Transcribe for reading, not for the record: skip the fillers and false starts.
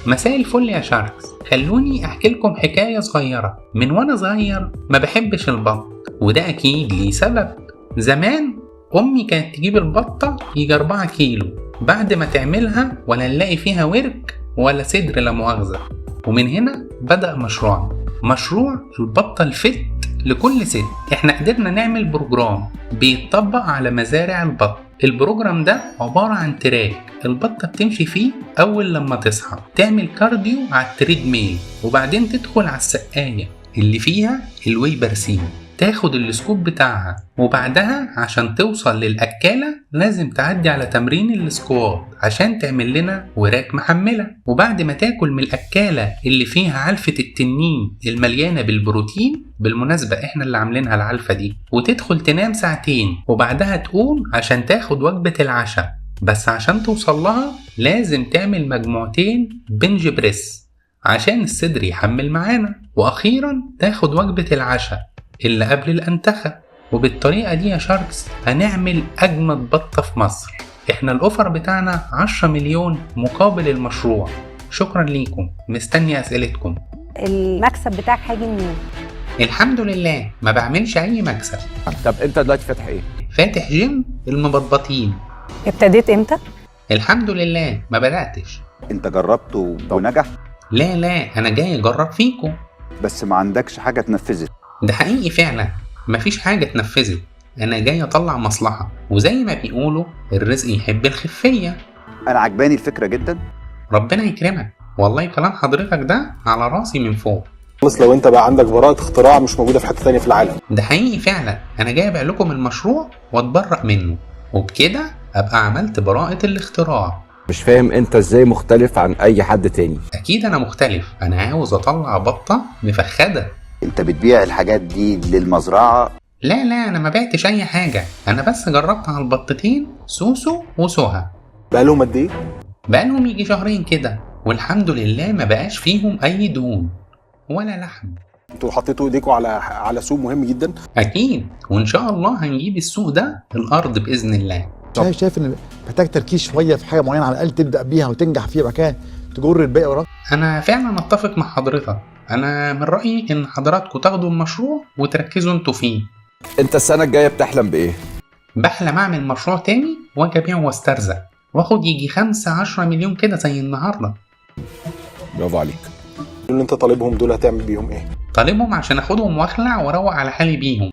مساء الفل يا شاركس. خلوني احكي لكم حكاية صغيرة. من وانا صغير ما بحبش البط، وده اكيد ليه سبب. زمان امي كانت تجيب البطة يجي 4 كيلو، بعد ما تعملها ولا نلاقي فيها ورك ولا صدر لا مؤاخذة. ومن هنا بدأ مشروع البطة الفت لكل ست. احنا قدرنا نعمل بروجرام بيتطبق على مزارع البط. البروجرام ده عبارة عن تراك البطة بتمشي فيه. أول لما تصحى تعمل كارديو على التريد ميل، وبعدين تدخل على السقاية اللي فيها الواي برسين، تاخد السكوب بتاعها، وبعدها عشان توصل للأكالة لازم تعدي على تمرين السكوات عشان تعمل لنا وراك محملة. وبعد ما تاكل من الأكالة اللي فيها علفة التنين المليانة بالبروتين، بالمناسبة احنا اللي عاملينها العلفة دي، وتدخل تنام 2 ساعات، وبعدها تقوم عشان تاخد وجبة العشاء. بس عشان توصل لها لازم تعمل مجموعتين بنج بريس عشان الصدر يحمل معانا، وأخيرا تاخد وجبة العشاء اللي قبل الأنتخة. وبالطريقة دي يا شاركس هنعمل أجمد بطة في مصر. احنا الأوفر بتاعنا 10 مليون مقابل المشروع. شكرا ليكم، مستني أسئلتكم. المكسب بتاعك هيجي منين؟ الحمد لله ما بعملش أي مكسب. طب انت دلوقتي فاتح ايه؟ فاتح جيم المبطبطين. ابتديت امتى؟ الحمد لله ما بدأتش. انت جربت ونجح؟ لا أنا جاي أجرب فيكم. بس ما عندكش حاجة اتنفذت؟ ده حقيقي فعلا مفيش حاجة اتنفذت. أنا جاي أطلع مصلحة، وزي ما بيقولوا الرزق يحب الخفية. انا عجباني الفكرة جدا. ربنا يكرمك، والله كلام حضرتك ده على راسي من فوق. بس لو انت بقى عندك براءة اختراع مش موجودة في حتة تانية في العالم. ده حقيقي فعلا أنا جاي أبيع لكم المشروع وأتبرأ منه، وبكده أبقى عملت براءة الاختراع. مش فاهم انت ازاي مختلف عن اي حد تاني؟ أكيد أنا مختلف. أنا عاوز أطلع بطة مفخدة. انت بتبيع الحاجات دي للمزرعة؟ لا أنا ما بعتش أي حاجة، أنا بس جربت على البطتين سوسو وسوها. بقالهم قد ايه؟ بقالهم يجي 2 شهر كده، والحمد لله ما بقاش فيهم أي دهون ولا لحم. انتوا حطيتوا ايديكوا على سوق مهم جدا. أكيد، وإن شاء الله هنجيب السوق ده الأرض بإذن الله. شايف ان محتاج تركيز شويه في حاجه معينه على الاقل تبدا بيها وتنجح فيها، بعد كده تجر الباقي وراك. أنا فعلا أتفق مع حضرتك. أنا من رأيي إن حضراتكم تاخدوا المشروع وتركزوا انتوا فيه. انت السنة الجاية بتحلم بايه؟ بحلم أعمل مشروع تاني وأجي أبيعه واسترزق، واخد يجي 5-10 مليون كده زي النهاردة. برافو عليك. اللي انت طالبهم دول هتعمل بيهم ايه؟ طالبهم عشان أخدهم وأخلع وأروق على حالي بيهم.